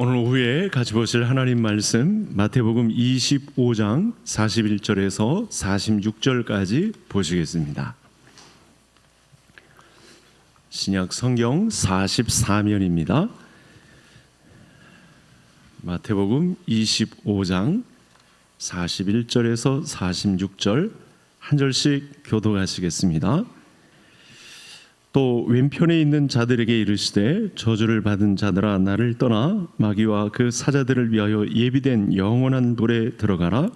오늘 오후에 같이 보실 하나님 말씀 마태복음 25장 41절에서 46절까지 보시겠습니다. 신약 성경 44면입니다. 마태복음 25장 41절에서 46절 한 절씩 교독하시겠습니다. 또 왼편에 있는 자들에게 이르시되 저주를 받은 자들아 나를 떠나 마귀와 그 사자들을 위하여 예비된 영원한 불에 들어가라.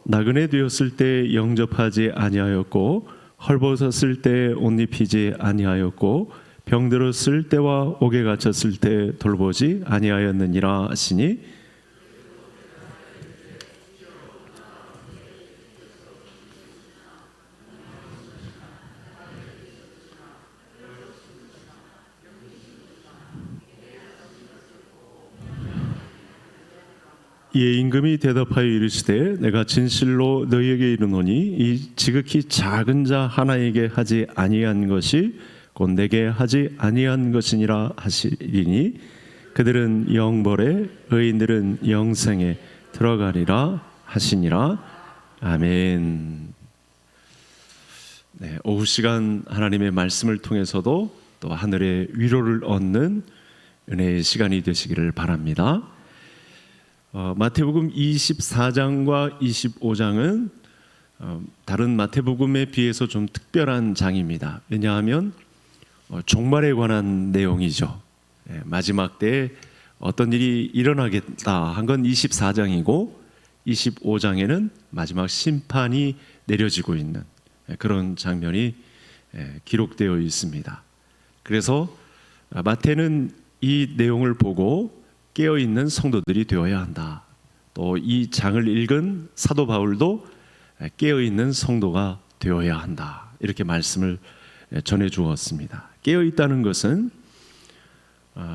나그네 되었을 때 영접하지 아니하였고 헐벗었을 때 옷 입히지 아니하였고 병들었을 때와 옥에 갇혔을 때 돌보지 아니하였느니라 하시니 이에 임금이 대답하여 이르시되 내가 진실로 너희에게 이르노니 이 지극히 작은 자 하나에게 하지 아니한 것이 곧 내게 하지 아니한 것이니라 하시리니 그들은 영벌에 의인들은 영생에 들어가리라 하시니라. 아멘. 네, 오후 시간 하나님의 말씀을 통해서도 또 하늘의 위로를 얻는 은혜의 시간이 되시기를 바랍니다. 마태복음 24장과 25장은 다른 마태복음에 비해서 좀 특별한 장입니다. 왜냐하면 종말에 관한 내용이죠. 마지막 때에 어떤 일이 일어나겠다 한 건 24장이고 25장에는 마지막 심판이 내려지고 있는 그런 장면이 기록되어 있습니다. 그래서 마태는 이 내용을 보고 깨어있는 성도들이 되어야 한다. 또 이 장을 읽은 사도 바울도 깨어있는 성도가 되어야 한다. 이렇게 말씀을 전해 주었습니다. 깨어있다는 것은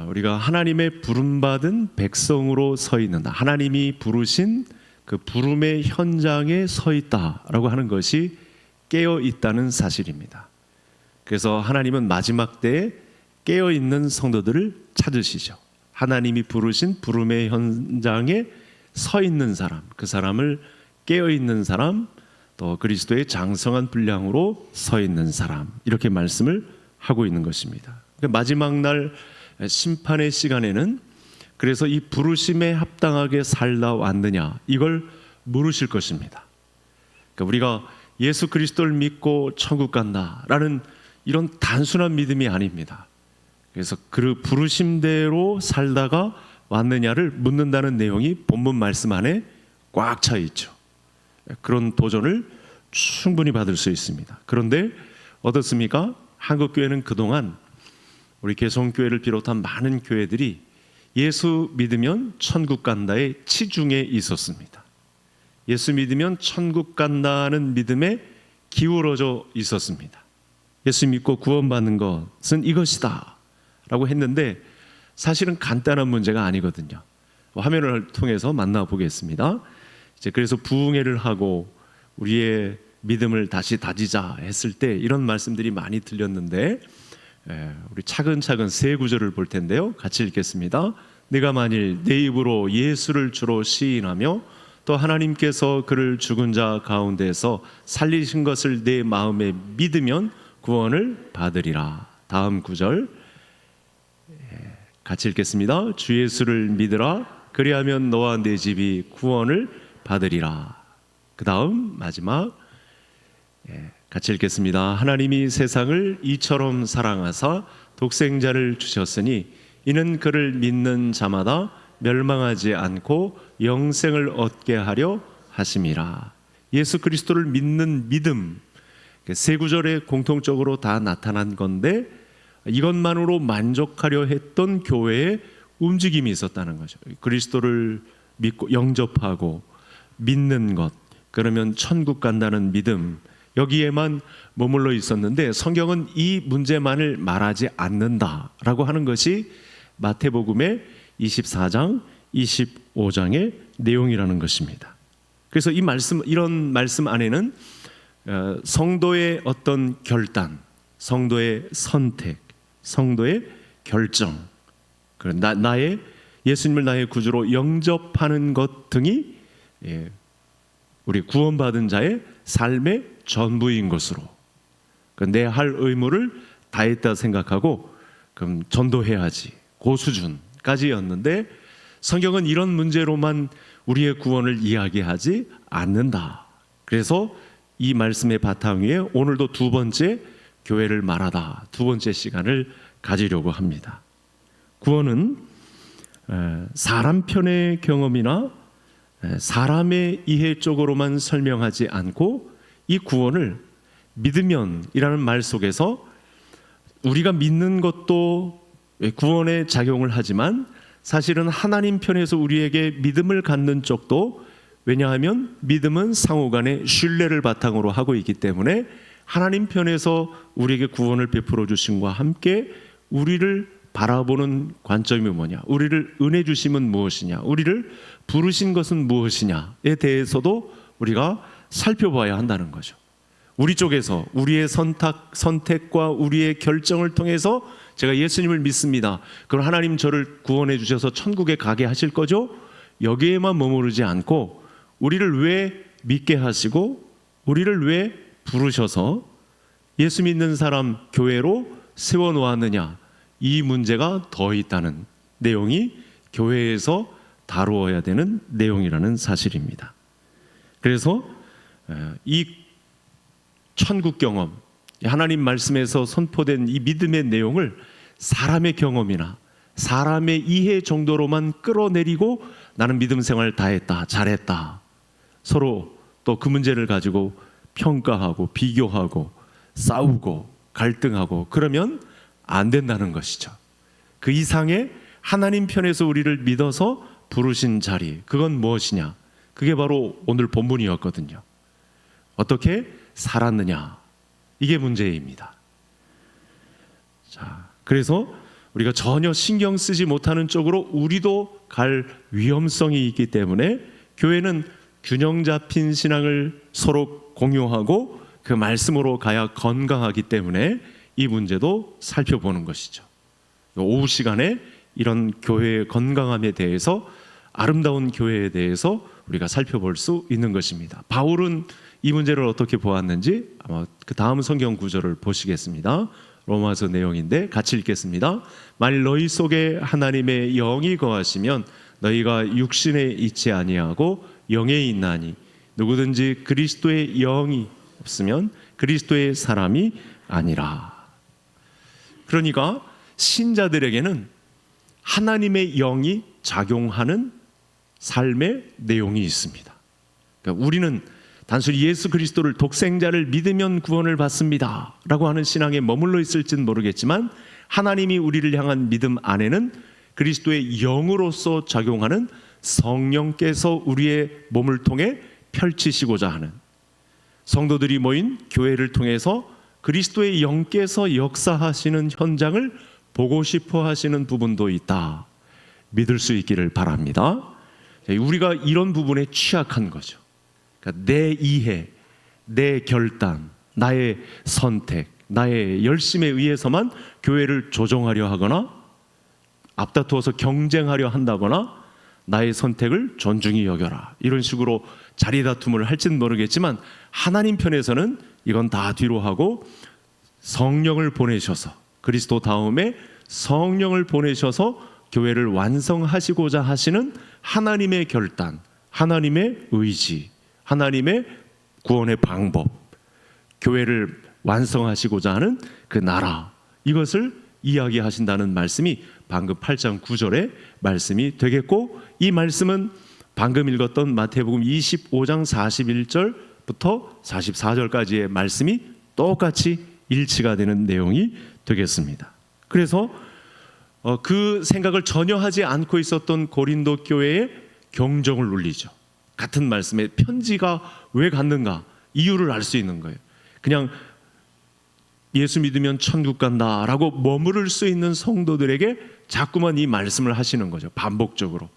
우리가 하나님의 부름받은 백성으로 서 있는다. 하나님이 부르신 그 부름의 현장에 서 있다라고 하는 것이 깨어있다는 사실입니다. 그래서 하나님은 마지막 때에 깨어있는 성도들을 찾으시죠. 하나님이 부르신 부름의 현장에 서 있는 사람, 그 사람을 깨어있는 사람, 또 그리스도의 장성한 분량으로 서 있는 사람, 이렇게 말씀을 하고 있는 것입니다. 마지막 날 심판의 시간에는 그래서 이 부르심에 합당하게 살다 왔느냐 이걸 물으실 것입니다. 그러니까 우리가 예수 그리스도를 믿고 천국 간다라는 이런 단순한 믿음이 아닙니다. 그래서 그 부르심대로 살다가 왔느냐를 묻는다는 내용이 본문 말씀 안에 꽉 차 있죠. 그런 도전을 충분히 받을 수 있습니다. 그런데 어떻습니까? 한국교회는 그동안 우리 개성교회를 비롯한 많은 교회들이 예수 믿으면 천국 간다의 치중에 있었습니다. 예수 믿으면 천국 간다는 믿음에 기울어져 있었습니다. 예수 믿고 구원받는 것은 이것이다 라고 했는데 사실은 간단한 문제가 아니거든요. 화면을 통해서 만나보겠습니다. 이제 그래서 부흥회를 하고 우리의 믿음을 다시 다지자 했을 때 이런 말씀들이 많이 들렸는데 우리 차근차근 세 구절을 볼 텐데요. 같이 읽겠습니다. 내가 만일 내 입으로 예수를 주로 시인하며 또 하나님께서 그를 죽은 자 가운데서 살리신 것을 내 마음에 믿으면 구원을 받으리라. 다음 구절 같이 읽겠습니다. 주 예수를 믿으라. 그리하면 너와 내 집이 구원을 받으리라. 그 다음 마지막 같이 읽겠습니다. 하나님이 세상을 이처럼 사랑하사 독생자를 주셨으니 이는 그를 믿는 자마다 멸망하지 않고 영생을 얻게 하려 하심이라. 예수 그리스도를 믿는 믿음 세 구절에 공통적으로 다 나타난 건데 이것만으로 만족하려 했던 교회의 움직임이 있었다는 거죠. 그리스도를 믿고 영접하고 믿는 것, 그러면 천국 간다는 믿음, 여기에만 머물러 있었는데 성경은 이 문제만을 말하지 않는다라고 하는 것이 마태복음의 24장, 25장의 내용이라는 것입니다. 그래서 이런 말씀 안에는 성도의 어떤 결단, 성도의 선택, 성도의 결정, 나의 예수님을 나의 구주로 영접하는 것 등이 우리 구원받은 자의 삶의 전부인 것으로 내 할 의무를 다했다 생각하고 그럼 전도해야지, 그 수준까지였는데 성경은 이런 문제로만 우리의 구원을 이야기하지 않는다. 그래서 이 말씀의 바탕 위에 오늘도 두 번째 교회를 말하다, 두 번째 시간을 가지려고 합니다. 구원은 사람 편의 경험이나 사람의 이해 쪽으로만 설명하지 않고 이 구원을 믿으면이라는 말 속에서 우리가 믿는 것도 구원에 작용을 하지만 사실은 하나님 편에서 우리에게 믿음을 갖는 쪽도, 왜냐하면 믿음은 상호간의 신뢰를 바탕으로 하고 있기 때문에 하나님 편에서 우리에게 구원을 베풀어 주심과 함께 우리를 바라보는 관점이 뭐냐, 우리를 은혜 주심은 무엇이냐, 우리를 부르신 것은 무엇이냐에 대해서도 우리가 살펴봐야 한다는 거죠. 우리 쪽에서 우리의 선택과 우리의 결정을 통해서 제가 예수님을 믿습니다. 그럼 하나님 저를 구원해 주셔서 천국에 가게 하실 거죠? 여기에만 머무르지 않고 우리를 왜 믿게 하시고 우리를 왜 부르셔서 예수 믿는 사람 교회로 세워놓았느냐, 이 문제가 더 있다는 내용이 교회에서 다루어야 되는 내용이라는 사실입니다. 그래서 이 천국 경험, 하나님 말씀에서 선포된 이 믿음의 내용을 사람의 경험이나 사람의 이해 정도로만 끌어내리고 나는 믿음 생활 다 했다, 잘했다, 서로 또 그 문제를 가지고 평가하고 비교하고 싸우고 갈등하고 그러면 안 된다는 것이죠. 그 이상의 하나님 편에서 우리를 믿어서 부르신 자리, 그건 무엇이냐? 그게 바로 오늘 본문이었거든요. 어떻게 살았느냐, 이게 문제입니다. 자, 그래서 우리가 전혀 신경 쓰지 못하는 쪽으로 우리도 갈 위험성이 있기 때문에 교회는 균형 잡힌 신앙을 서로 공유하고 그 말씀으로 가야 건강하기 때문에 이 문제도 살펴보는 것이죠. 오후 시간에 이런 교회의 건강함에 대해서, 아름다운 교회에 대해서 우리가 살펴볼 수 있는 것입니다. 바울은 이 문제를 어떻게 보았는지 아마 그 다음 성경 구절을 보시겠습니다. 로마서 내용인데 같이 읽겠습니다. 만일 너희 속에 하나님의 영이 거하시면 너희가 육신에 있지 아니하고 영에 있나니 누구든지 그리스도의 영이 없으면 그리스도의 사람이 아니라. 그러니까 신자들에게는 하나님의 영이 작용하는 삶의 내용이 있습니다. 그러니까 우리는 단순히 예수 그리스도를 독생자를 믿으면 구원을 받습니다 라고 하는 신앙에 머물러 있을지는 모르겠지만 하나님이 우리를 향한 믿음 안에는 그리스도의 영으로서 작용하는 성령께서 우리의 몸을 통해 펼치시고자 하는, 성도들이 모인 교회를 통해서 그리스도의 영께서 역사하시는 현장을 보고 싶어 하시는 부분도 있다, 믿을 수 있기를 바랍니다. 우리가 이런 부분에 취약한 거죠. 그러니까 내 이해, 내 결단, 나의 선택, 나의 열심에 의해서만 교회를 조정하려 하거나 앞다투어서 경쟁하려 한다거나 나의 선택을 존중히 여겨라, 이런 식으로 자리 다툼을 할지는 모르겠지만 하나님 편에서는 이건 다 뒤로 하고 성령을 보내셔서, 그리스도 다음에 성령을 보내셔서 교회를 완성하시고자 하시는 하나님의 결단, 하나님의 의지, 하나님의 구원의 방법, 교회를 완성하시고자 하는 그 나라, 이것을 이야기하신다는 말씀이 방금 8장 9절의 말씀이 되겠고, 이 말씀은 방금 읽었던 마태복음 25장 41절부터 44절까지의 말씀이 똑같이 일치가 되는 내용이 되겠습니다. 그래서 그 생각을 전혀 하지 않고 있었던 고린도 교회의 경종을 울리죠. 같은 말씀에 편지가 왜 갔는가, 이유를 알 수 있는 거예요. 그냥 예수 믿으면 천국 간다라고 머무를 수 있는 성도들에게 자꾸만 이 말씀을 하시는 거죠. 반복적으로.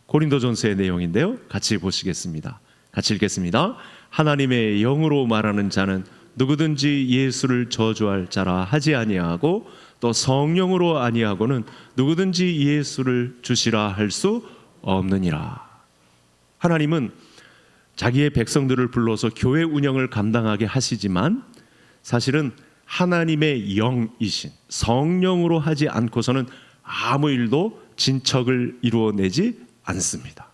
고린도전서의 내용인데요, 같이 보시겠습니다. 같이 읽겠습니다. 하나님의 영으로 말하는 자는 누구든지 예수를 저주할 자라 하지 아니하고 또 성령으로 아니하고는 누구든지 예수를 주시라 할 수 없느니라. 하나님은 자기의 백성들을 불러서 교회 운영을 감당하게 하시지만 사실은 하나님의 영이신 성령으로 하지 않고서는 아무 일도 진척을 이루어내지 않습니다.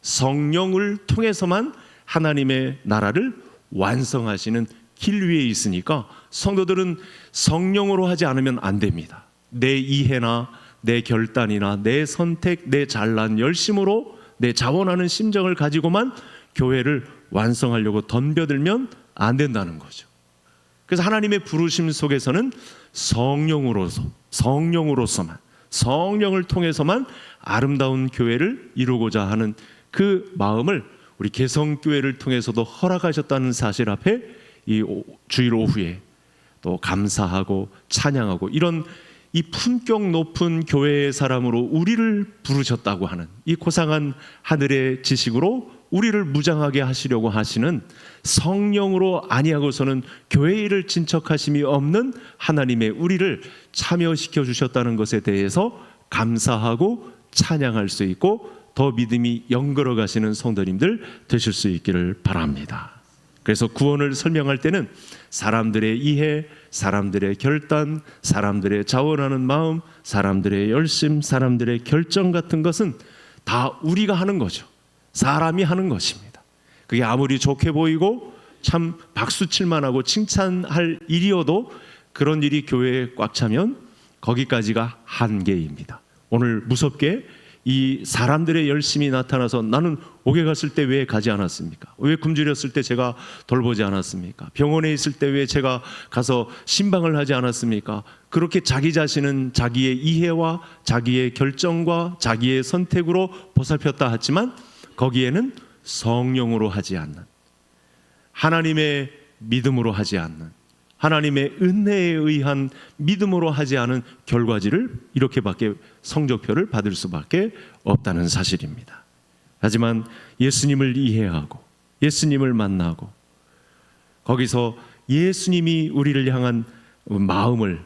성령을 통해서만 하나님의 나라를 완성하시는 길 위에 있으니까 성도들은 성령으로 하지 않으면 안 됩니다. 내 이해나 내 결단이나 내 선택, 내 잘난 열심으로 내 자원하는 심정을 가지고만 교회를 완성하려고 덤벼들면 안 된다는 거죠. 그래서 하나님의 부르심 속에서는 성령으로서만 성령을 통해서만 아름다운 교회를 이루고자 하는 그 마음을 우리 개성교회를 통해서도 허락하셨다는 사실 앞에 이 주일 오후에 또 감사하고 찬양하고 이런 이 품격 높은 교회의 사람으로 우리를 부르셨다고 하는 이 고상한 하늘의 지식으로 우리를 무장하게 하시려고 하시는 성령으로 아니하고서는 교회 일을 진척하심이 없는 하나님의 우리를 참여시켜 주셨다는 것에 대해서 감사하고 찬양할 수 있고 더 믿음이 영걸어 가시는 성도님들 되실 수 있기를 바랍니다. 그래서 구원을 설명할 때는 사람들의 이해, 사람들의 결단, 사람들의 자원하는 마음, 사람들의 열심, 사람들의 결정 같은 것은 다 우리가 하는 거죠. 사람이 하는 것입니다. 그게 아무리 좋게 보이고 참 박수칠만 하고 칭찬할 일이어도 그런 일이 교회에 꽉 차면 거기까지가 한계입니다. 오늘 무섭게 이 사람들의 열심이 나타나서 나는 옥에 갔을 때 왜 가지 않았습니까? 왜 굶주렸을 때 제가 돌보지 않았습니까? 병원에 있을 때 왜 제가 가서 신방을 하지 않았습니까? 그렇게 자기 자신은 자기의 이해와 자기의 결정과 자기의 선택으로 보살폈다 하지만 거기에는 성령으로 하지 않는, 하나님의 믿음으로 하지 않는, 하나님의 은혜에 의한 믿음으로 하지 않은 결과지를 이렇게밖에 성적표를 받을 수밖에 없다는 사실입니다. 하지만 예수님을 이해하고 예수님을 만나고 거기서 예수님이 우리를 향한 마음을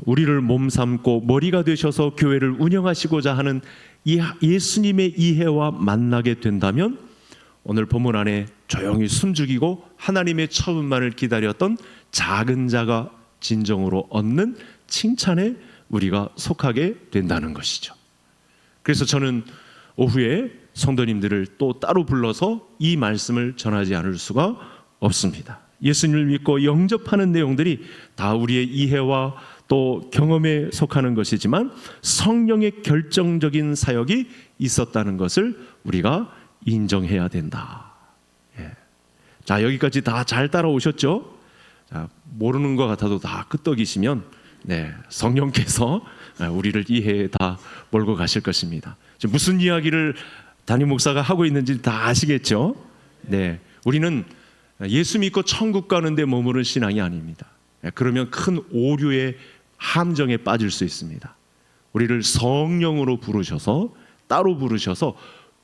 우리를 몸삼고 머리가 되셔서 교회를 운영하시고자 하는 이 예수님의 이해와 만나게 된다면 오늘 본문 안에 조용히 숨죽이고 하나님의 처음만을 기다렸던 작은 자가 진정으로 얻는 칭찬에 우리가 속하게 된다는 것이죠. 그래서 저는 오후에 성도님들을 또 따로 불러서 이 말씀을 전하지 않을 수가 없습니다. 예수님을 믿고 영접하는 내용들이 다 우리의 이해와 또 경험에 속하는 것이지만 성령의 결정적인 사역이 있었다는 것을 우리가 인정해야 된다. 예. 자, 여기까지 다 잘 따라오셨죠? 자, 모르는 것 같아도 다 끄떡이시면 성령께서 우리를 이해에 다 몰고 가실 것입니다. 지금 무슨 이야기를 담임 목사가 하고 있는지 다 아시겠죠? 네, 우리는 예수 믿고 천국 가는데 머무는 신앙이 아닙니다. 그러면 큰 오류의 함정에 빠질 수 있습니다. 우리를 성령으로 부르셔서 따로 부르셔서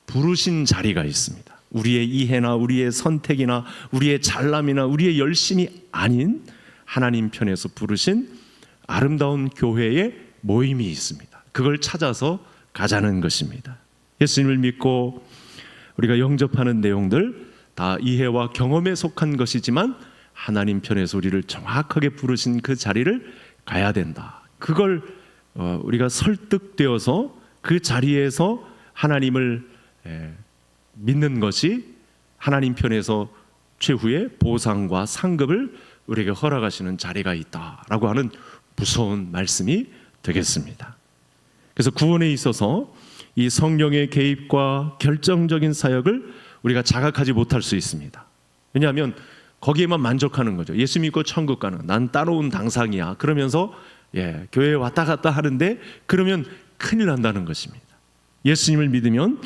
부르신 자리가 있습니다. 우리의 이해나 우리의 선택이나 우리의 잘남이나 우리의 열심이 아닌 하나님 편에서 부르신 아름다운 교회의 모임이 있습니다. 그걸 찾아서 가자는 것입니다. 예수님을 믿고 우리가 영접하는 내용들 다 이해와 경험에 속한 것이지만 하나님 편에서 우리를 정확하게 부르신 그 자리를 가야 된다. 그걸 우리가 설득되어서 그 자리에서 하나님을 믿는 것이 하나님 편에서 최후의 보상과 상급을 우리에게 허락하시는 자리가 있다라고 하는 무서운 말씀이 되겠습니다. 그래서 구원에 있어서 이 성령의 개입과 결정적인 사역을 우리가 자각하지 못할 수 있습니다. 왜냐하면 거기에만 만족하는 거죠. 예수 믿고 천국 가는, 난 따로온 당상이야 그러면서 교회에 왔다 갔다 하는데 그러면 큰일 난다는 것입니다. 예수님을 믿으면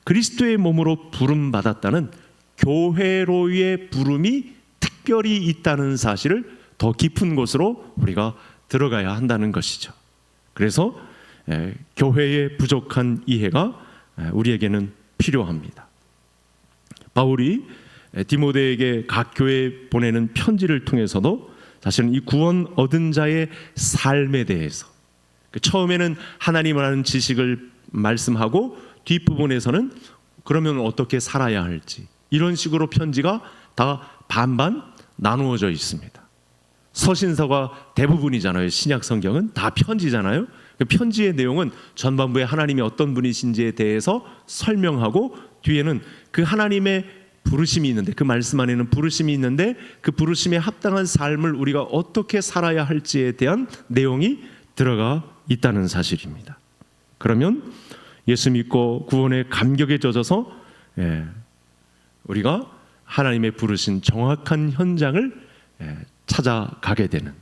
그리스도의 몸으로 부름받았다는 교회로의 부름이 특별히 있다는 사실을 더 깊은 곳으로 우리가 들어가야 한다는 것이죠. 그래서 교회의 부족한 이해가 우리에게는 필요합니다. 바울이 디모데에게 각 교회에 보내는 편지를 통해서도 사실은 이 구원 얻은 자의 삶에 대해서 처음에는 하나님을 아는 지식을 말씀하고 뒷부분에서는 그러면 어떻게 살아야 할지 이런 식으로 편지가 다 반반 나누어져 있습니다. 서신서가 대부분이잖아요. 신약 성경은 다 편지잖아요. 그 편지의 내용은 전반부에 하나님이 어떤 분이신지에 대해서 설명하고 뒤에는 그 하나님의 부르심이 있는데 그 말씀 안에는 부르심이 있는데 그 부르심에 합당한 삶을 우리가 어떻게 살아야 할지에 대한 내용이 들어가 있다는 사실입니다. 그러면 예수 믿고 구원의 감격에 젖어서 우리가 하나님의 부르신 정확한 현장을 찾아가게 되는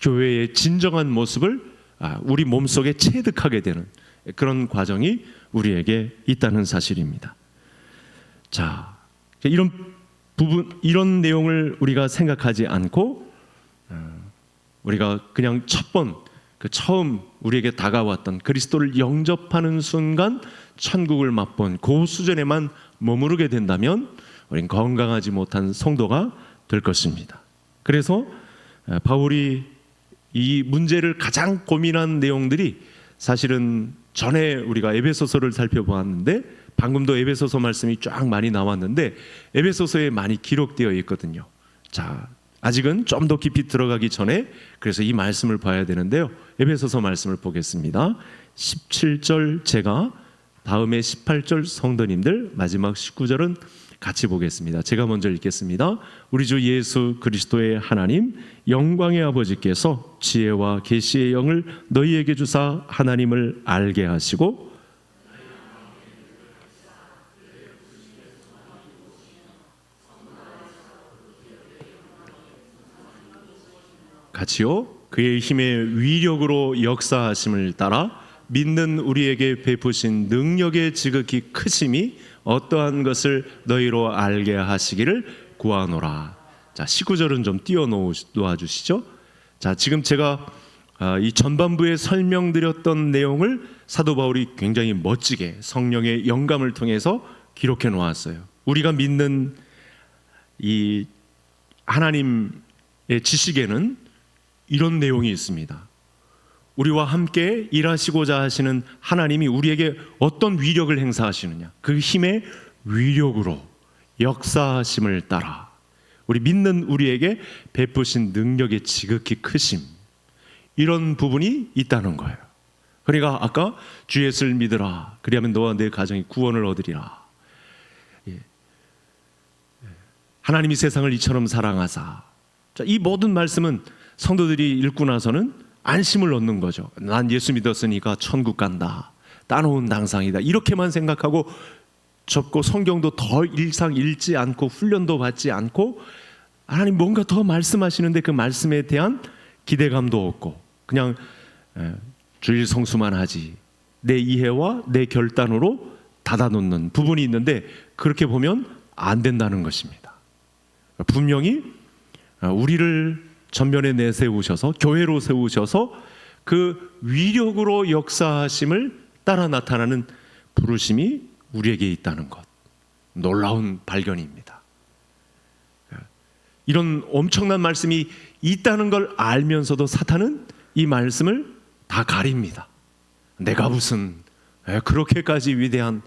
교회의 진정한 모습을 우리 몸속에 체득하게 되는 그런 과정이 우리에게 있다는 사실입니다. 자, 이런 부분, 이런 내용을 우리가 생각하지 않고 우리가 그냥 처음 우리에게 다가왔던 그리스도를 영접하는 순간 천국을 맛본 그 수준에만 머무르게 된다면 우리는 건강하지 못한 성도가 될 것입니다. 그래서 바울이 이 문제를 가장 고민한 내용들이 사실은 전에 우리가 에베소서를 살펴보았는데 방금도 에베소서 말씀이 쫙 많이 나왔는데 에베소서에 많이 기록되어 있거든요. 자, 아직은 좀 더 깊이 들어가기 전에 그래서 이 말씀을 봐야 되는데요. 에베소서 말씀을 보겠습니다. 17절 제가 다음에 18절 성도님들 마지막 19절은 같이 보겠습니다. 제가 먼저 읽겠습니다. 우리 주 예수 그리스도의 하나님 영광의 아버지께서 지혜와 계시의 영을 너희에게 주사 하나님을 알게 하시고 같이요. 그의 힘의 위력으로 역사하심을 따라 믿는 우리에게 베푸신 능력의 지극히 크심이 어떠한 것을 너희로 알게 하시기를 구하노라. 자, 19절은 좀 띄워놓아 주시죠. 자, 지금 제가 이 전반부에 설명드렸던 내용을 사도 바울이 굉장히 멋지게 성령의 영감을 통해서 기록해 놓았어요. 우리가 믿는 이 하나님의 지식에는 이런 내용이 있습니다. 우리와 함께 일하시고자 하시는 하나님이 우리에게 어떤 위력을 행사하시느냐, 그 힘의 위력으로 역사하심을 따라 우리 믿는 우리에게 베푸신 능력의 지극히 크심, 이런 부분이 있다는 거예요. 그러니까 아까 주 예수를 믿으라, 그리하면 너와 내 가정이 구원을 얻으리라. 하나님이 세상을 이처럼 사랑하사. 자, 이 모든 말씀은 성도들이 읽고 나서는 안심을 얻는 거죠. 난 예수 믿었으니까 천국 간다, 따놓은 당상이다, 이렇게만 생각하고 접고 성경도 더 일상 읽지 않고 훈련도 받지 않고 하나님 뭔가 더 말씀하시는데 그 말씀에 대한 기대감도 없고 그냥 주일 성수만 하지, 내 이해와 내 결단으로 닫아놓는 부분이 있는데 그렇게 보면 안 된다는 것입니다. 분명히 우리를 전면에 내세우셔서 교회로 세우셔서 그 위력으로 역사하심을 따라 나타나는 부르심이 우리에게 있다는 것, 놀라운 발견입니다. 이런 엄청난 말씀이 있다는 걸 알면서도 사탄은 이 말씀을 다 가립니다. 내가 무슨 그렇게까지 위대한,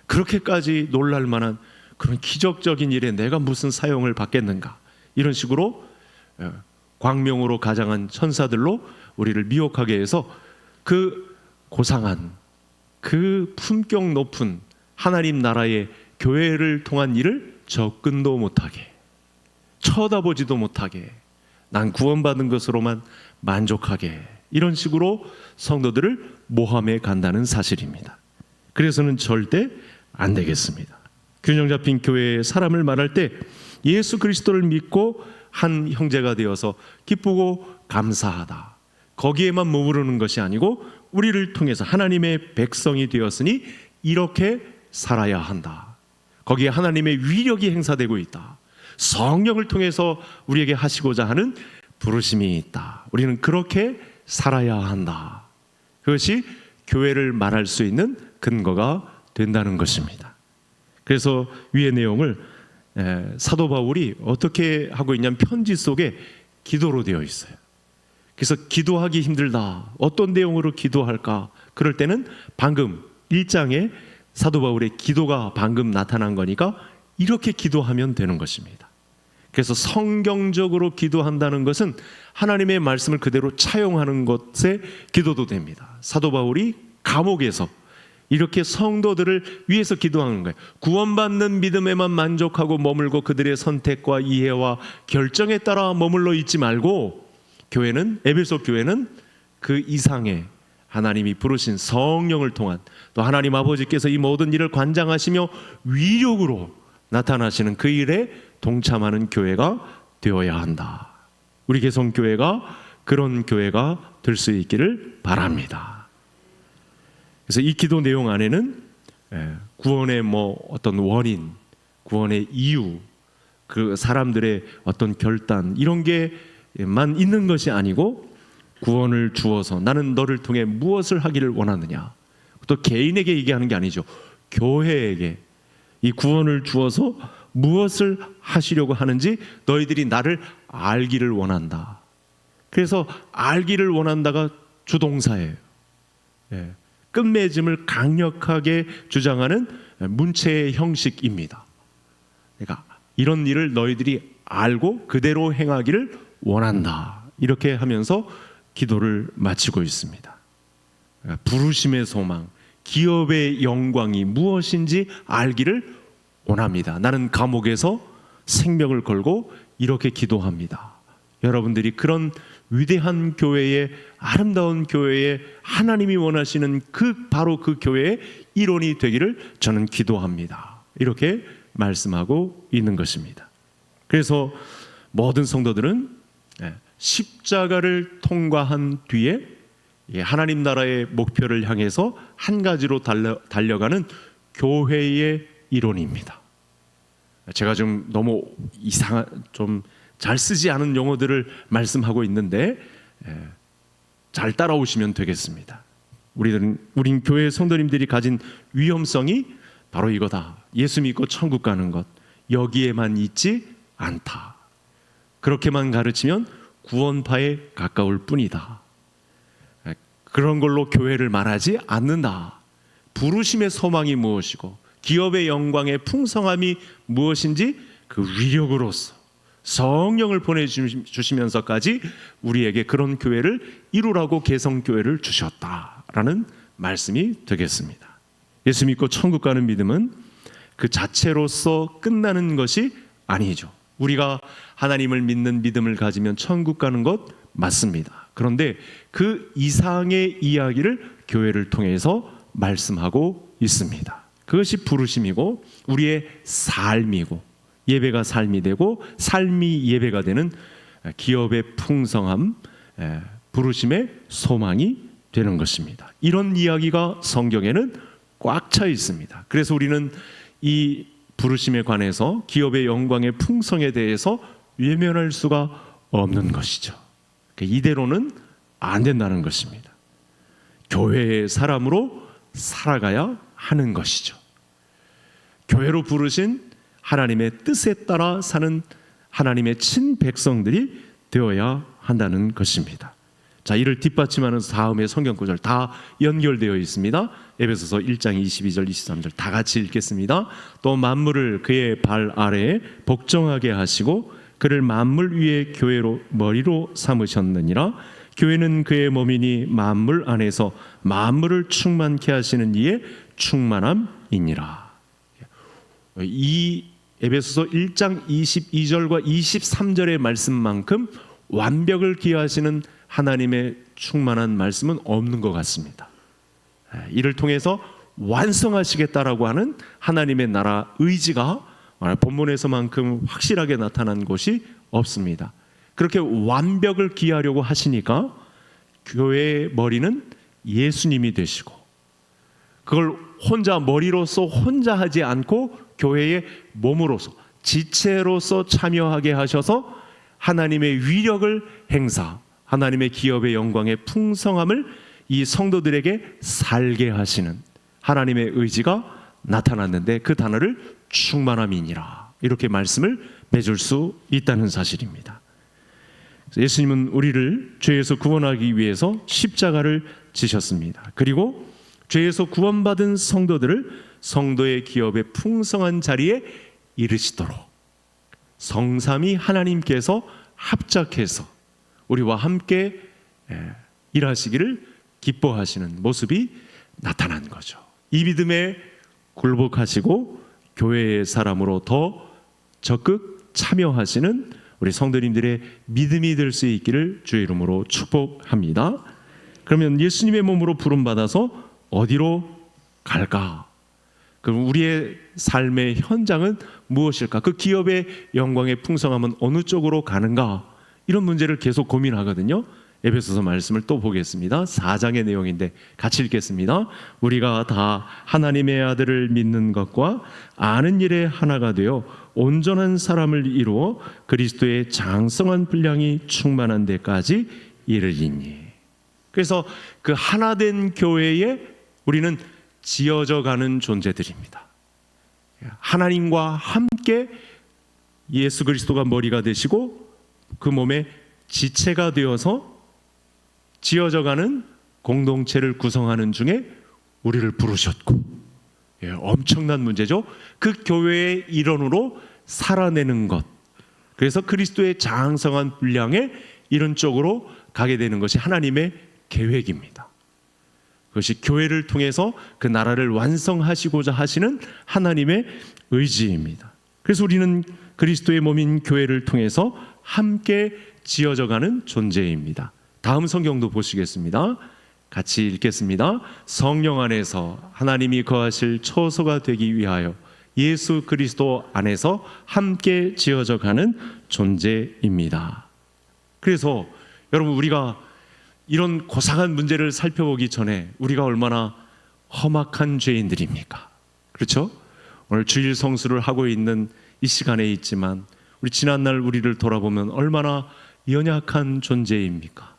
그렇게까지 놀랄 만한 그런 기적적인 일에 내가 무슨 사용을 받겠는가, 이런 식으로 광명으로 가장한 천사들로 우리를 미혹하게 해서 그 고상한, 그 품격 높은 하나님 나라의 교회를 통한 일을 접근도 못하게, 쳐다보지도 못하게, 난 구원받은 것으로만 만족하게, 이런 식으로 성도들을 모함해 간다는 사실입니다. 그래서는 절대 안 되겠습니다. 균형 잡힌 교회에 사람을 말할 때 예수 그리스도를 믿고 한 형제가 되어서 기쁘고 감사하다, 거기에만 머무르는 것이 아니고 우리를 통해서 하나님의 백성이 되었으니 이렇게 살아야 한다, 거기에 하나님의 위력이 행사되고 있다, 성령을 통해서 우리에게 하시고자 하는 부르심이 있다, 우리는 그렇게 살아야 한다, 그것이 교회를 말할 수 있는 근거가 된다는 것입니다. 그래서 위의 내용을 사도 바울이 어떻게 하고 있냐면 편지 속에 기도로 되어 있어요. 그래서 기도하기 힘들다. 어떤 내용으로 기도할까? 그럴 때는 방금 1장에 사도 바울의 기도가 방금 나타난 거니까 이렇게 기도하면 되는 것입니다. 그래서 성경적으로 기도한다는 것은 하나님의 말씀을 그대로 차용하는 것에 기도도 됩니다. 사도 바울이 감옥에서 이렇게 성도들을 위해서 기도하는 거예요. 구원받는 믿음에만 만족하고 머물고 그들의 선택과 이해와 결정에 따라 머물러 있지 말고 에베소 교회는 그 이상의 하나님이 부르신 성령을 통한 또 하나님 아버지께서 이 모든 일을 관장하시며 위력으로 나타나시는 그 일에 동참하는 교회가 되어야 한다. 우리 개성교회가 그런 교회가 될 수 있기를 바랍니다. 그래서 이 기도 내용 안에는 구원의 어떤 원인, 구원의 이유, 그 사람들의 어떤 결단 이런 게만 있는 것이 아니고 구원을 주어서 나는 너를 통해 무엇을 하기를 원하느냐, 또 개인에게 얘기하는 게 아니죠. 교회에게 이 구원을 주어서 무엇을 하시려고 하는지 너희들이 나를 알기를 원한다. 그래서 알기를 원한다가 주동사예요. 끝맺음을 강력하게 주장하는 문체의 형식입니다. 그러니까 이런 일을 너희들이 알고 그대로 행하기를 원한다. 이렇게 하면서 기도를 마치고 있습니다. 그러니까 부르심의 소망, 기업의 영광이 무엇인지 알기를 원합니다. 나는 감옥에서 생명을 걸고 이렇게 기도합니다. 여러분들이 그런 위대한 교회의, 아름다운 교회의 하나님이 원하시는 바로 그 교회의 일원이 되기를 저는 기도합니다. 이렇게 말씀하고 있는 것입니다. 그래서 모든 성도들은 십자가를 통과한 뒤에 하나님 나라의 목표를 향해서 한 가지로 달려가는 교회의 일원입니다. 제가 좀 너무 좀 잘 쓰지 않은 용어들을 말씀하고 있는데 잘 따라오시면 되겠습니다. 우린 교회 성도님들이 가진 위험성이 바로 이거다. 예수 믿고 천국 가는 것, 여기에만 있지 않다. 그렇게만 가르치면 구원파에 가까울 뿐이다. 그런 걸로 교회를 말하지 않는다. 부르심의 소망이 무엇이고 기업의 영광의 풍성함이 무엇인지 그 위력으로서 성령을 보내주시면서까지 우리에게 그런 교회를 이루라고 개성교회를 주셨다라는 말씀이 되겠습니다. 예수 믿고 천국 가는 믿음은 그 자체로서 끝나는 것이 아니죠. 우리가 하나님을 믿는 믿음을 가지면 천국 가는 것 맞습니다. 그런데 그 이상의 이야기를 교회를 통해서 말씀하고 있습니다. 그것이 부르심이고 우리의 삶이고 예배가 삶이 되고 삶이 예배가 되는 기업의 풍성함, 부르심의 소망이 되는 것입니다. 이런 이야기가 성경에는 꽉 차 있습니다. 그래서 우리는 이 부르심에 관해서 기업의 영광의 풍성에 대해서 외면할 수가 없는 것이죠. 이대로는 안 된다는 것입니다. 교회의 사람으로 살아가야 하는 것이죠. 교회로 부르신 하나님의 뜻에 따라 사는 하나님의 친백성들이 되어야 한다는 것입니다. 자, 이를 뒷받침하는 다음의 성경 구절 다 연결되어 있습니다. 에베소서 1장 22절 23절 다 같이 읽겠습니다. 또 만물을 그의 발 아래에 복종하게 하시고 그를 만물 위에 교회로 머리로 삼으셨느니라. 교회는 그의 몸이니 만물 안에서 만물을 충만케 하시는 이의 충만함이니라. 이 에베소서 1장 22절과 23절의 말씀만큼 완벽을 기하시는 하나님의 충만한 말씀은 없는 것 같습니다. 이를 통해서 완성하시겠다라고 하는 하나님의 나라 의지가 본문에서만큼 확실하게 나타난 것이 없습니다. 그렇게 완벽을 기하려고 하시니까 교회의 머리는 예수님이 되시고 그걸 혼자 머리로서 혼자 하지 않고 교회의 몸으로서 지체로서 참여하게 하셔서 하나님의 위력을 행사, 하나님의 기업의 영광의 풍성함을 이 성도들에게 살게 하시는 하나님의 의지가 나타났는데 그 단어를 충만함이니라 이렇게 말씀을 맺을 수 있다는 사실입니다. 예수님은 우리를 죄에서 구원하기 위해서 십자가를 지셨습니다. 그리고 죄에서 구원받은 성도들을 성도의 기업의 풍성한 자리에 이르시도록 성삼위 하나님께서 합작해서 우리와 함께 일하시기를 기뻐하시는 모습이 나타난 거죠. 이 믿음에 굴복하시고 교회의 사람으로 더 적극 참여하시는 우리 성도님들의 믿음이 될 수 있기를 주의 이름으로 축복합니다. 그러면 예수님의 몸으로 부름받아서 어디로 갈까? 그럼 우리의 삶의 현장은 무엇일까? 그 기업의 영광의 풍성함은 어느 쪽으로 가는가? 이런 문제를 계속 고민하거든요. 에베소서 말씀을 또 보겠습니다. 4장의 내용인데 같이 읽겠습니다. 우리가 다 하나님의 아들을 믿는 것과 아는 일에 하나가 되어 온전한 사람을 이루어 그리스도의 장성한 분량이 충만한 데까지 이르리니. 그래서 그 하나된 교회에 우리는 지어져 가는 존재들입니다. 하나님과 함께 예수 그리스도가 머리가 되시고 그 몸의 지체가 되어서 지어져 가는 공동체를 구성하는 중에 우리를 부르셨고, 엄청난 문제죠. 그 교회의 일원으로 살아내는 것, 그래서 그리스도의 장성한 분량에 이런 쪽으로 가게 되는 것이 하나님의 계획입니다. 그것이 교회를 통해서 그 나라를 완성하시고자 하시는 하나님의 의지입니다. 그래서 우리는 그리스도의 몸인 교회를 통해서 함께 지어져가는 존재입니다. 다음 성경도 보시겠습니다. 같이 읽겠습니다. 성령 안에서 하나님이 거하실 처소가 되기 위하여 예수 그리스도 안에서 함께 지어져가는 존재입니다. 그래서 여러분, 우리가 이런 고상한 문제를 살펴보기 전에 우리가 얼마나 험악한 죄인들입니까? 그렇죠? 오늘 주일 성수를 하고 있는 이 시간에 있지만 우리 지난날 우리를 돌아보면 얼마나 연약한 존재입니까?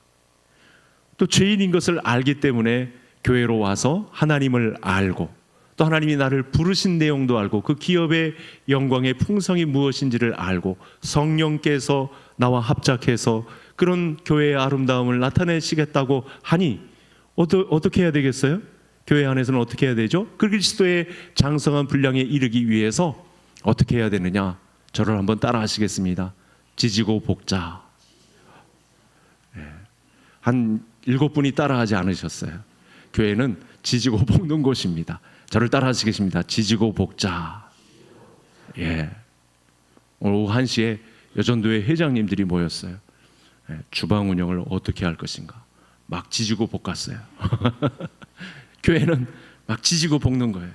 또 죄인인 것을 알기 때문에 교회로 와서 하나님을 알고 또 하나님이 나를 부르신 내용도 알고 그 기업의 영광의 풍성이 무엇인지를 알고 성령께서 나와 합작해서 그런 교회의 아름다움을 나타내시겠다고 하니 어떻게 해야 되겠어요? 교회 안에서는 어떻게 해야 되죠? 그리스도의 장성한 분량에 이르기 위해서 어떻게 해야 되느냐? 저를 한번 따라 하시겠습니다. 지지고 볶자. 한 7분이 따라하지 않으셨어요. 교회는 지지고 볶는 곳입니다. 저를 따라 하시겠습니다. 지지고 볶자. 오늘 오후 1시에 여전도회 회장님들이 모였어요. 주방 운영을 어떻게 할 것인가. 막 지지고 볶았어요. 교회는 막 지지고 볶는 거예요.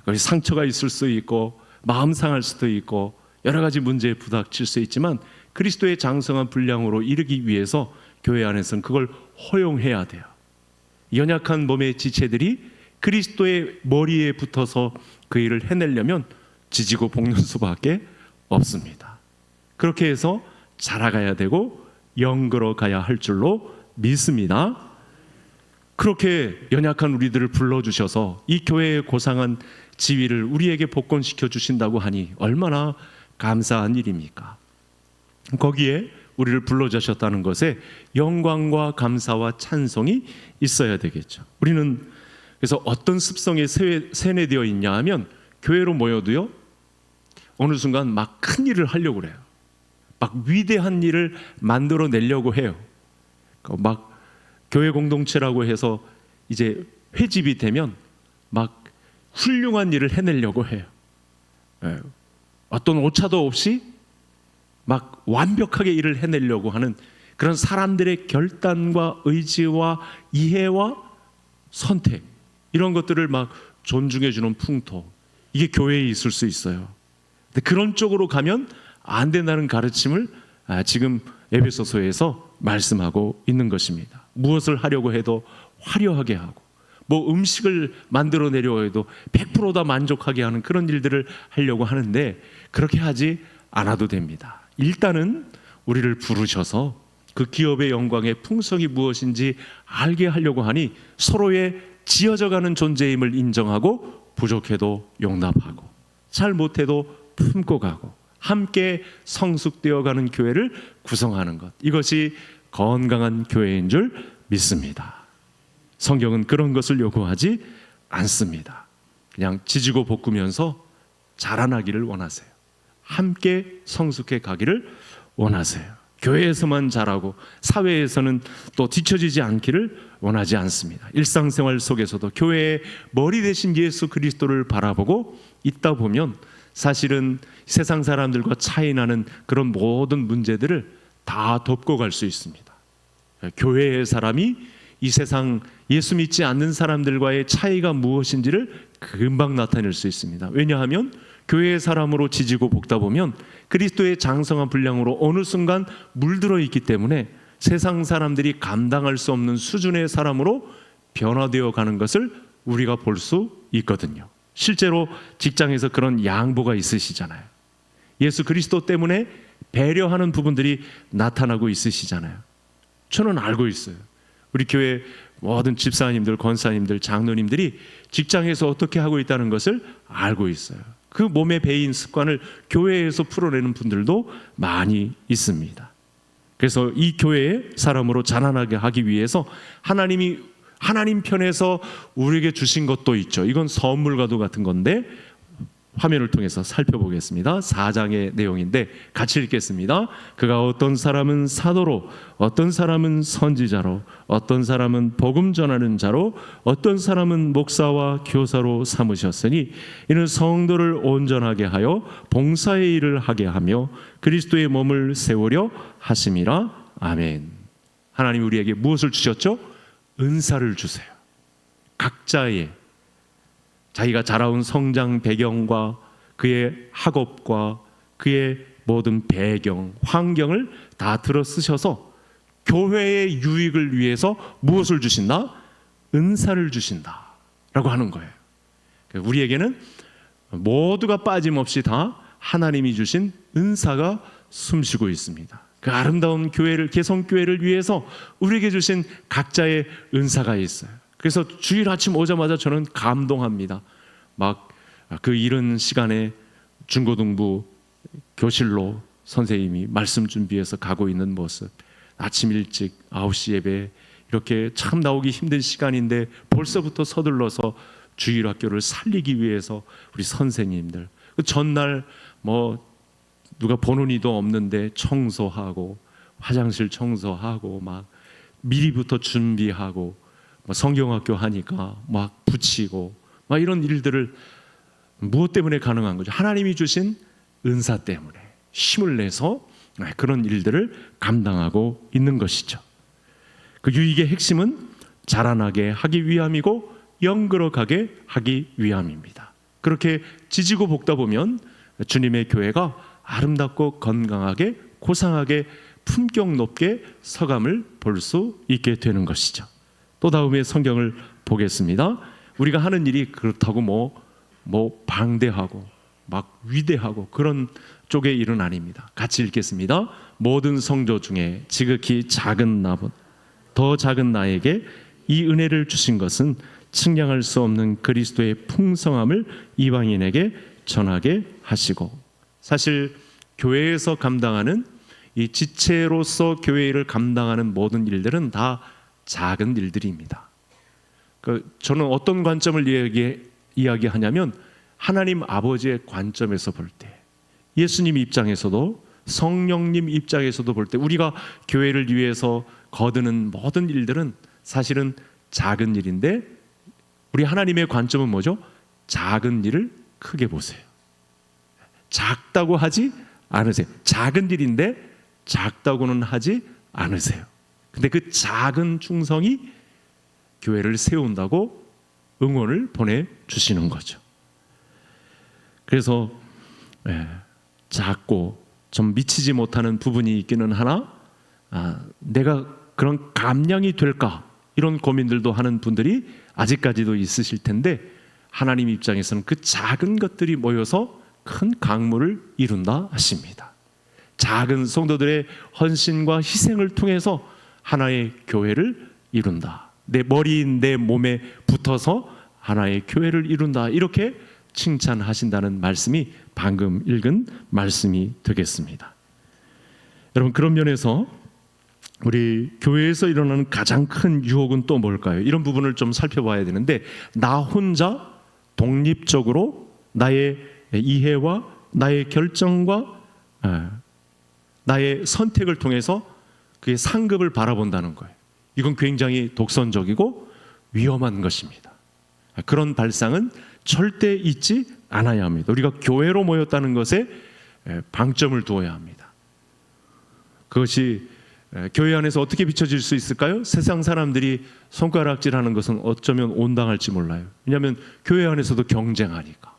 거기 상처가 있을 수 있고 마음 상할 수도 있고 여러 가지 문제에 부닥칠 수 있지만 그리스도의 장성한 분량으로 이르기 위해서 교회 안에서는 그걸 허용해야 돼요. 연약한 몸의 지체들이 그리스도의 머리에 붙어서 그 일을 해내려면 지지고 볶는 수밖에 없습니다. 그렇게 해서 자라가야 되고 영그러 가야 할 줄로 믿습니다. 그렇게 연약한 우리들을 불러주셔서 이 교회의 고상한 지위를 우리에게 복권시켜 주신다고 하니 얼마나 감사한 일입니까? 거기에 우리를 불러주셨다는 것에 영광과 감사와 찬송이 있어야 되겠죠. 우리는 그래서 어떤 습성에 세뇌되어 있냐 하면 교회로 모여도요 어느 순간 막 큰 일을 하려고 그래요. 막 위대한 일을 만들어내려고 해요. 막 교회 공동체라고 해서 이제 회집이 되면 막 훌륭한 일을 해내려고 해요. 어떤 오차도 없이 막 완벽하게 일을 해내려고 하는 그런 사람들의 결단과 의지와 이해와 선택, 이런 것들을 막 존중해주는 풍토, 이게 교회에 있을 수 있어요. 근데 그런 쪽으로 가면 안 된다는 가르침을 지금 에베소서에서 말씀하고 있는 것입니다. 무엇을 하려고 해도 화려하게 하고 뭐 음식을 만들어내려고 해도 100% 다 만족하게 하는 그런 일들을 하려고 하는데 그렇게 하지 않아도 됩니다. 일단은 우리를 부르셔서 그 기업의 영광의 풍성이 무엇인지 알게 하려고 하니 서로의 지어져가는 존재임을 인정하고 부족해도 용납하고 잘못해도 품고 가고 함께 성숙되어 가는 교회를 구성하는 것, 이것이 건강한 교회인 줄 믿습니다. 성경은 그런 것을 요구하지 않습니다. 그냥 지지고 볶으면서 자라나기를 원하세요. 함께 성숙해 가기를 원하세요. 교회에서만 자라고 사회에서는 또 뒤처지지 않기를 원하지 않습니다. 일상생활 속에서도 교회의 머리 대신 예수 그리스도를 바라보고 있다 보면 사실은 세상 사람들과 차이 나는 그런 모든 문제들을 다 덮고 갈 수 있습니다. 교회의 사람이 이 세상 예수 믿지 않는 사람들과의 차이가 무엇인지를 금방 나타낼 수 있습니다. 왜냐하면 교회의 사람으로 지지고 볶다 보면 그리스도의 장성한 분량으로 어느 순간 물들어 있기 때문에 세상 사람들이 감당할 수 없는 수준의 사람으로 변화되어 가는 것을 우리가 볼 수 있거든요. 실제로 직장에서 그런 양보가 있으시잖아요. 예수 그리스도 때문에 배려하는 부분들이 나타나고 있으시잖아요. 저는 알고 있어요. 우리 교회 모든 집사님들, 권사님들, 장로님들이 직장에서 어떻게 하고 있다는 것을 알고 있어요. 그 몸에 배인 습관을 교회에서 풀어내는 분들도 많이 있습니다. 그래서 이 교회의 사람으로 자라나게 하기 위해서 하나님 편에서 우리에게 주신 것도 있죠. 이건 선물과도 같은 건데 화면을 통해서 살펴보겠습니다. 4장의 내용인데 같이 읽겠습니다. 그가 어떤 사람은 사도로, 어떤 사람은 선지자로, 어떤 사람은 복음 전하는 자로, 어떤 사람은 목사와 교사로 삼으셨으니 이는 성도를 온전하게 하여 봉사의 일을 하게 하며 그리스도의 몸을 세우려 하심이라. 아멘. 하나님 우리에게 무엇을 주셨죠? 은사를 주세요. 각자의 자기가 자라온 성장 배경과 그의 학업과 그의 모든 배경, 환경을 다 들어 쓰셔서 교회의 유익을 위해서 무엇을 주신다? 은사를 주신다 라고 하는 거예요. 우리에게는 모두가 빠짐없이 다 하나님이 주신 은사가 숨쉬고 있습니다. 그 아름다운 교회를, 개성교회를 위해서 우리에게 주신 각자의 은사가 있어요. 그래서 주일 아침 오자마자 저는 감동합니다. 막 그 이른 시간에 중고등부 교실로 선생님이 말씀 준비해서 가고 있는 모습, 아침 일찍 9시 예배, 이렇게 참 나오기 힘든 시간인데 벌써부터 서둘러서 주일 학교를 살리기 위해서 우리 선생님들, 그 전날 뭐 누가 보는 이도 없는데 청소하고 화장실 청소하고 막 미리부터 준비하고 성경학교 하니까 막 붙이고 막 이런 일들을 무엇 때문에 가능한 거죠? 하나님이 주신 은사 때문에 힘을 내서 그런 일들을 감당하고 있는 것이죠. 그 유익의 핵심은 자라나게 하기 위함이고 영그러가게 하기 위함입니다. 그렇게 지지고 볶다 보면 주님의 교회가 아름답고 건강하게 고상하게 품격 높게 서감을 볼 수 있게 되는 것이죠. 또 다음에 성경을 보겠습니다. 우리가 하는 일이 그렇다고 뭐 방대하고 막 위대하고 그런 쪽의 일은 아닙니다. 같이 읽겠습니다. 모든 성도 중에 지극히 작은 나보다 더 작은 나에게 이 은혜를 주신 것은 측량할 수 없는 그리스도의 풍성함을 이방인에게 전하게 하시고, 사실 교회에서 감당하는 이 지체로서 교회 일을 감당하는 모든 일들은 다 작은 일들입니다. 저는 어떤 관점을 이야기하냐면 하나님 아버지의 관점에서 볼 때, 예수님 입장에서도 성령님 입장에서도 볼 때 우리가 교회를 위해서 거두는 모든 일들은 사실은 작은 일인데 우리 하나님의 관점은 뭐죠? 작은 일을 크게 보세요. 작다고 하지 않으세요. 작은 일인데 작다고는 하지 않으세요. 근데 그 작은 충성이 교회를 세운다고 응원을 보내주시는 거죠. 그래서 작고 좀 미치지 못하는 부분이 있기는 하나 내가 그런 감량이 될까 이런 고민들도 하는 분들이 아직까지도 있으실 텐데, 하나님 입장에서는 그 작은 것들이 모여서 큰 강물을 이룬다 하십니다. 작은 성도들의 헌신과 희생을 통해서 하나의 교회를 이룬다. 내 머리인 내 몸에 붙어서 하나의 교회를 이룬다. 이렇게 칭찬하신다는 말씀이 방금 읽은 말씀이 되겠습니다. 여러분, 그런 면에서 우리 교회에서 일어나는 가장 큰 유혹은 또 뭘까요? 이런 부분을 좀 살펴봐야 되는데, 나 혼자 독립적으로 나의 이해와 나의 결정과 나의 선택을 통해서 그의 상급을 바라본다는 거예요. 이건 굉장히 독선적이고 위험한 것입니다. 그런 발상은 절대 있지 않아야 합니다. 우리가 교회로 모였다는 것에 방점을 두어야 합니다. 그것이 교회 안에서 어떻게 비춰질 수 있을까요? 세상 사람들이 손가락질하는 것은 어쩌면 온당할지 몰라요. 왜냐하면 교회 안에서도 경쟁하니까,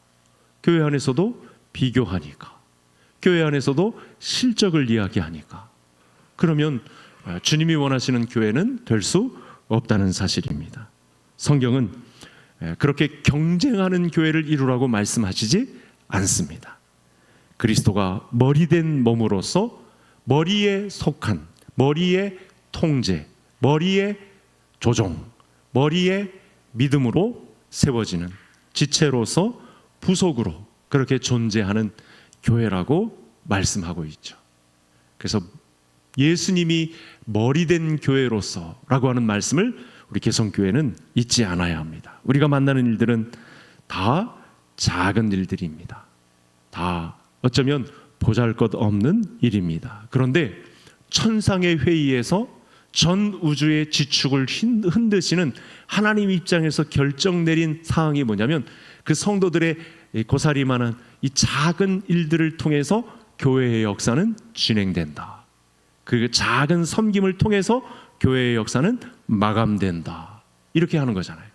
교회 안에서도 비교하니까, 교회 안에서도 실적을 이야기하니까. 그러면 주님이 원하시는 교회는 될 수 없다는 사실입니다. 성경은 그렇게 경쟁하는 교회를 이루라고 말씀하시지 않습니다. 그리스도가 머리된 몸으로서 머리에 속한, 머리의 통제, 머리의 조종, 머리의 믿음으로 세워지는 지체로서 부속으로 그렇게 존재하는 교회라고 말씀하고 있죠. 그래서 예수님이 머리된 교회로서라고 하는 말씀을 우리 개성교회는 잊지 않아야 합니다. 우리가 만나는 일들은 다 작은 일들입니다. 다 어쩌면 보잘것없는 일입니다. 그런데 천상의 회의에서 전 우주의 지축을 흔드시는 하나님 입장에서 결정 내린 사항이 뭐냐면, 그 성도들의 고사리만한 이 작은 일들을 통해서 교회의 역사는 진행된다. 그 작은 섬김을 통해서 교회의 역사는 마감된다. 이렇게 하는 거잖아요.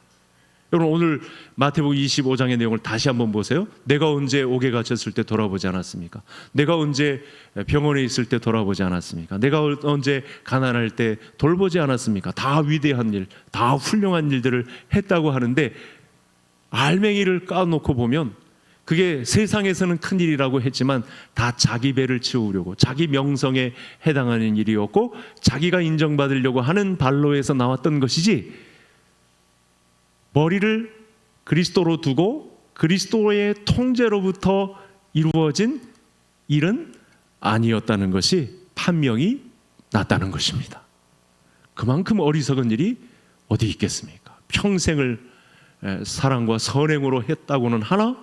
여러분, 오늘 마태복음 25장의 내용을 다시 한번 보세요. 내가 언제 옥에 갇혔을 때 돌아보지 않았습니까? 내가 언제 병원에 있을 때 돌아보지 않았습니까? 내가 언제 가난할 때 돌보지 않았습니까? 다 위대한 일, 다 훌륭한 일들을 했다고 하는데, 알맹이를 까놓고 보면 그게 세상에서는 큰일이라고 했지만 다 자기 배를 채우려고, 자기 명성에 해당하는 일이었고, 자기가 인정받으려고 하는 발로에서 나왔던 것이지, 머리를 그리스도로 두고 그리스도의 통제로부터 이루어진 일은 아니었다는 것이 판명이 났다는 것입니다. 그만큼 어리석은 일이 어디 있겠습니까? 평생을 사랑과 선행으로 했다고는 하나,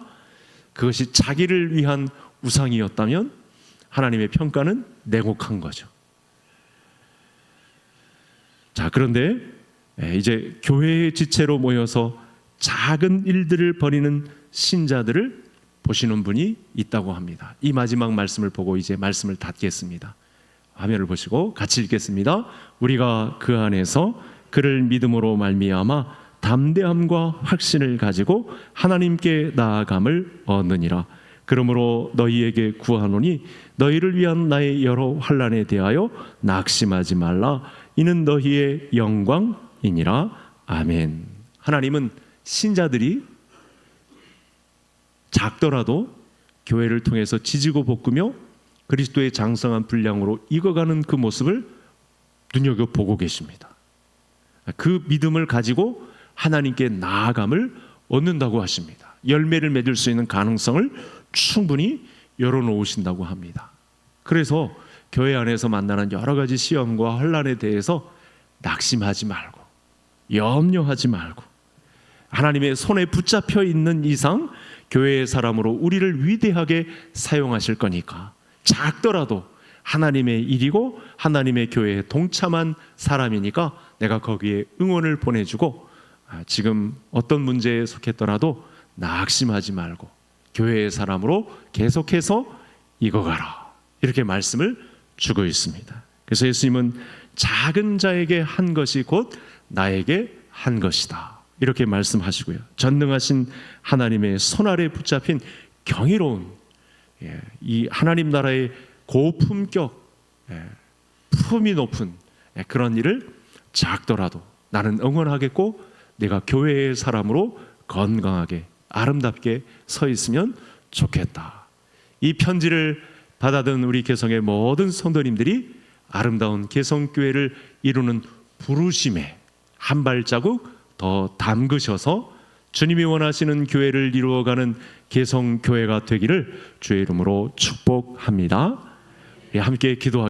그것이 자기를 위한 우상이었다면 하나님의 평가는 냉혹한 거죠. 자, 그런데 이제 교회의 지체로 모여서 작은 일들을 벌이는 신자들을 보시는 분이 있다고 합니다. 이 마지막 말씀을 보고 이제 말씀을 닫겠습니다. 화면을 보시고 같이 읽겠습니다. 우리가 그 안에서 그를 믿음으로 말미암아 담대함과 확신을 가지고 하나님께 나아감을 얻느니라. 그러므로 너희에게 구하노니 너희를 위한 나의 여러 환난에 대하여 낙심하지 말라. 이는 너희의 영광이니라. 아멘. 하나님은 신자들이 작더라도 교회를 통해서 지지고 볶으며 그리스도의 장성한 분량으로 익어가는 그 모습을 눈여겨보고 계십니다. 그 믿음을 가지고 하나님께 나아감을 얻는다고 하십니다. 열매를 맺을 수 있는 가능성을 충분히 열어놓으신다고 합니다. 그래서 교회 안에서 만나는 여러 가지 시험과 환난에 대해서 낙심하지 말고, 염려하지 말고, 하나님의 손에 붙잡혀 있는 이상 교회의 사람으로 우리를 위대하게 사용하실 거니까, 작더라도 하나님의 일이고 하나님의 교회에 동참한 사람이니까 내가 거기에 응원을 보내주고, 지금 어떤 문제에 속했더라도 낙심하지 말고 교회의 사람으로 계속해서 익어가라, 이렇게 말씀을 주고 있습니다. 그래서 예수님은 작은 자에게 한 것이 곧 나에게 한 것이다, 이렇게 말씀하시고요. 전능하신 하나님의 손 아래 붙잡힌 경이로운 이 하나님 나라의 고품격, 품이 높은 그런 일을 작더라도 나는 응원하겠고, 내가 교회의 사람으로 건강하게 아름답게 서 있으면 좋겠다. 이 편지를 받아든 우리 개성의 모든 성도님들이 아름다운 개성교회를 이루는 부르심에 한 발자국 더 담그셔서 주님이 원하시는 교회를 이루어가는 개성교회가 되기를 주의 이름으로 축복합니다. 함께 기도하겠습니다.